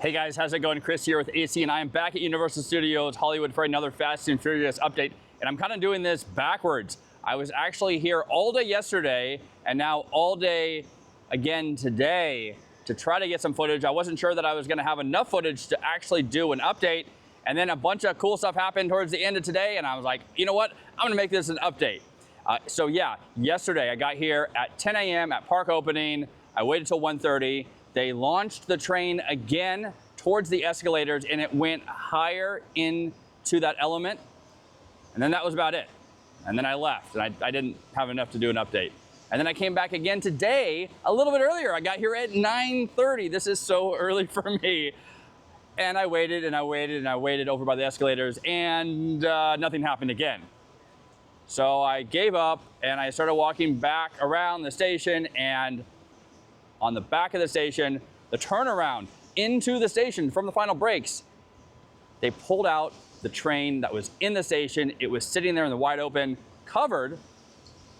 Hey guys, how's it going? Chris here with AC, and I am back at Universal Studios Hollywood for another Fast and Furious update. And I'm kind of doing this backwards. I was actually here all day yesterday and now all day again today to try to get some footage. I wasn't sure that I was going to have enough footage to actually do an update. And then a bunch of cool stuff happened towards the end of today, and I was like, you know what? I'm going to make this an update. So yeah, yesterday I got here at 10 a.m. at park opening. I waited till 1:30. They launched the train again towards the escalators, and it went higher into that element. And then that was about it. And then I left, and I didn't have enough to do an update. And then I came back again today, a little bit earlier. I got here at 9:30. This is so early for me. And I waited and I waited and I waited over by the escalators, and nothing happened again. So I gave up and I started walking back around the station, and on the back of the station, the turnaround into the station from the final brakes, they pulled out the train that was in the station. It was sitting there in the wide open, covered,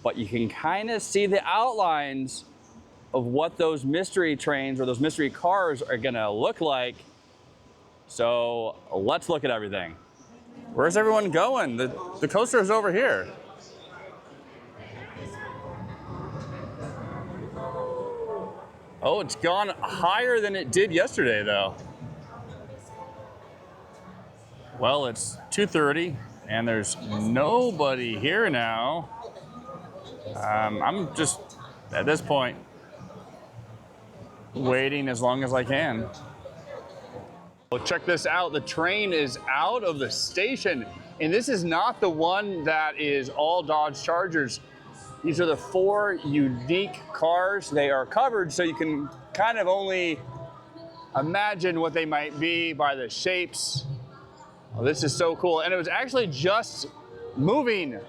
but you can kind of see the outlines of what those mystery trains or those mystery cars are gonna look like. So let's look at everything. Where's everyone going? The coaster is over here. Oh, it's gone higher than it did yesterday, though. Well, it's 2:30, and there's nobody here now. I'm just, at this point, waiting as long as I can. Well, check this out. The train is out of the station, and this is not the one that is all Dodge Chargers. These are the 4 unique cars. They are covered, so you can kind of only imagine what they might be by the shapes. Oh, this is so cool. And it was actually just moving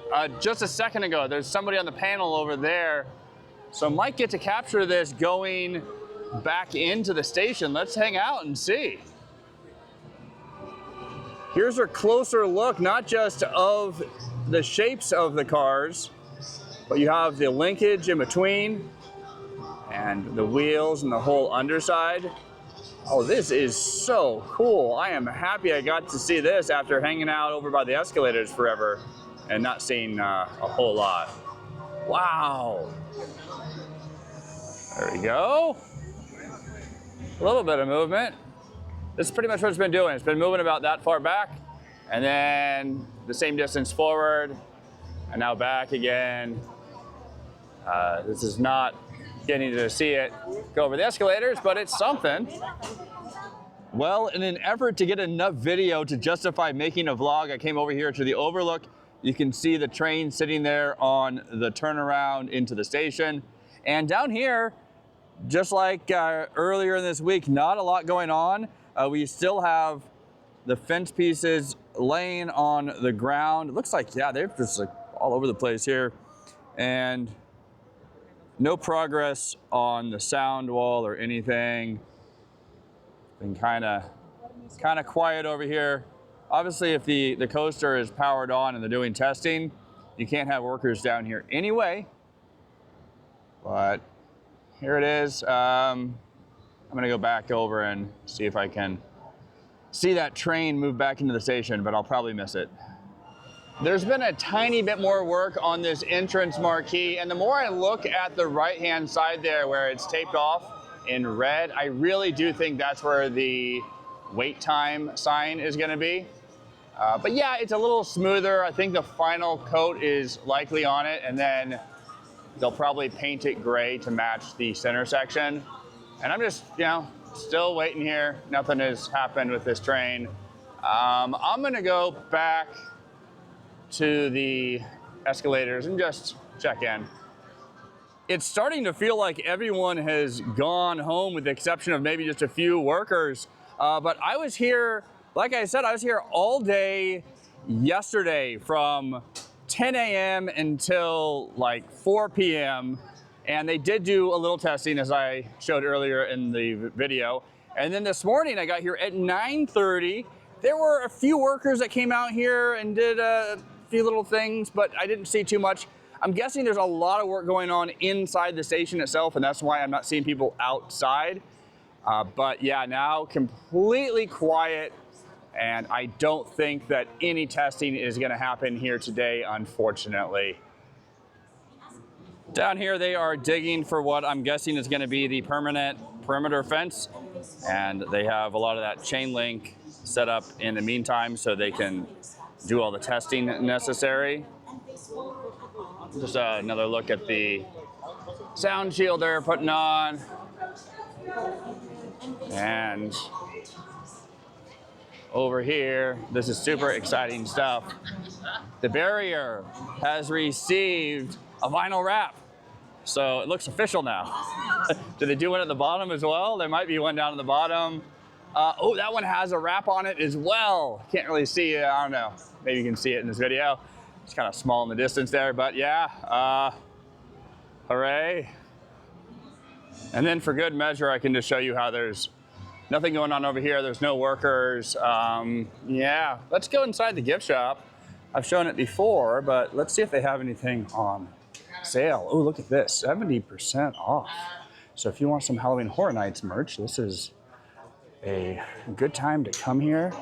just a second ago. There's somebody on the panel over there. So I might get to capture this going back into the station. Let's hang out and see. Here's a closer look, not just of the shapes of the cars, but you have the linkage in between and the wheels and the whole underside. Oh, this is so cool. I am happy I got to see this after hanging out over by the escalators forever and not seeing a whole lot. Wow. There we go. A little bit of movement. This is pretty much what it's been doing. It's been moving about that far back, and then the same distance forward, and now back again. This is not getting to see it go over the escalators, but it's something. Well, in an effort to get enough video to justify making a vlog, I came over here to the overlook. You can see the train sitting there on the turnaround into the station. And down here, just like earlier in this week, not a lot going on. We still have the fence pieces laying on the ground. It looks like, yeah, they're just like all over the place here. And no progress on the sound wall or anything. Been kind of quiet over here. Obviously, if the coaster is powered on and they're doing testing, you can't have workers down here anyway. But here it is. I'm gonna go back over and see if I can see that train move back into the station, but I'll probably miss it. There's been a tiny bit more work on this entrance marquee, and the more I look at the right-hand side there where it's taped off in red, I really do think that's where the wait time sign is gonna be. But yeah, it's a little smoother. I think the final coat is likely on it, and then they'll probably paint it gray to match the center section. And I'm just, still waiting here. Nothing has happened with this train. I'm gonna go back to the escalators and just check in. It's starting to feel like everyone has gone home with the exception of maybe just a few workers. But I was here, like I said, I was here all day yesterday from 10 a.m. until like 4 p.m. And they did do a little testing, as I showed earlier in the video. And then this morning I got here at 9:30. There were a few workers that came out here and did a few little things, but I didn't see too much. I'm guessing there's a lot of work going on inside the station itself, and that's why I'm not seeing people outside. But yeah, now completely quiet, and I don't think that any testing is going to happen here today, unfortunately. Down here, they are digging for what I'm guessing is going to be the permanent perimeter fence, and they have a lot of that chain link set up in the meantime so they can do all the testing necessary. Just another look at the sound shield they're putting on. And over here, this is super exciting stuff. The barrier has received a vinyl wrap, so it looks official now. Do they do one at the bottom as well? There might be one down at the bottom. Oh, that one has a wrap on it as well. Can't really see it, I don't know. Maybe you can see it in this video. It's kind of small in the distance there, but yeah, hooray. And then for good measure, I can just show you how there's nothing going on over here. There's no workers. Yeah, let's go inside the gift shop. I've shown it before, but let's see if they have anything on sale. Oh, look at this, 70% off. So if you want some Halloween Horror Nights merch, this is a good time to come here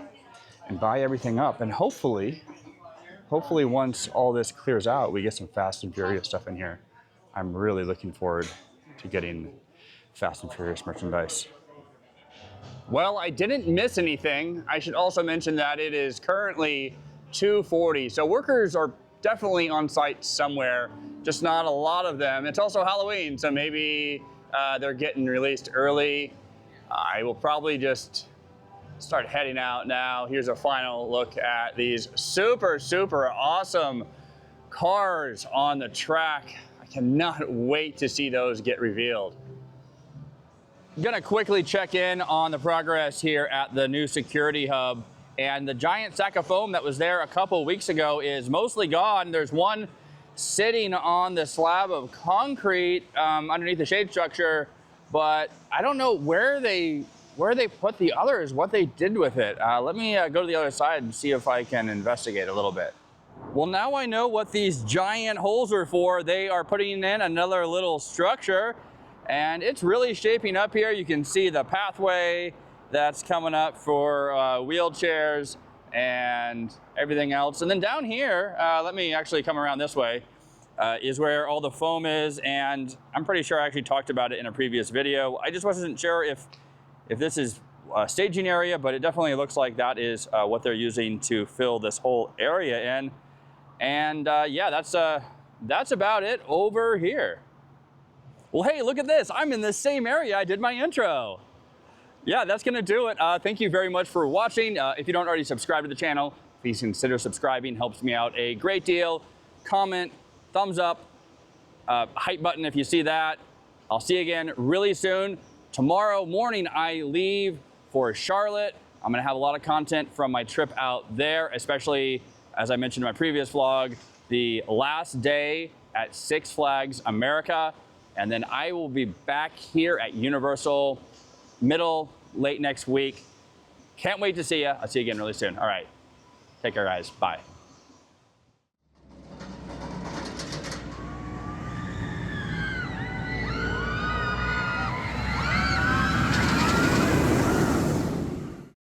and buy everything up. And hopefully once all this clears out, we get some Fast and Furious stuff in here. I'm really looking forward to getting Fast and Furious merchandise. Well, I didn't miss anything. I should also mention that it is currently 2:40, so workers are definitely on site somewhere, just not a lot of them. It's also Halloween, so maybe they're getting released early. I will probably just start heading out now. Here's a final look at these super, super awesome cars on the track. I cannot wait to see those get revealed. I'm gonna quickly check in on the progress here at the new security hub. And the giant sack of foam that was there a couple weeks ago is mostly gone. There's one sitting on the slab of concrete underneath the shade structure, but I don't know where they put the others, what they did with it. Let me go to the other side and see if I can investigate a little bit. Well, now I know what these giant holes are for. They are putting in another little structure, and it's really shaping up here. You can see the pathway that's coming up for wheelchairs and everything else. And then down here, let me actually come around this way, is where all the foam is. And I'm pretty sure I actually talked about it in a previous video. I just wasn't sure if this is a staging area, but it definitely looks like that is what they're using to fill this whole area in. And yeah, that's about it over here. Well, hey, look at this. I'm in the same area I did my intro. Yeah, that's gonna do it. Thank you very much for watching. If you don't already subscribe to the channel, please consider subscribing. Helps me out a great deal. Comment, thumbs up, hype button if you see that. I'll see you again really soon. Tomorrow morning, I leave for Charlotte. I'm gonna have a lot of content from my trip out there, especially, as I mentioned in my previous vlog, the last day at Six Flags America. And then I will be back here at Universal late next week. Can't wait to see you. I'll see you again really soon. All right. Take care, guys. Bye.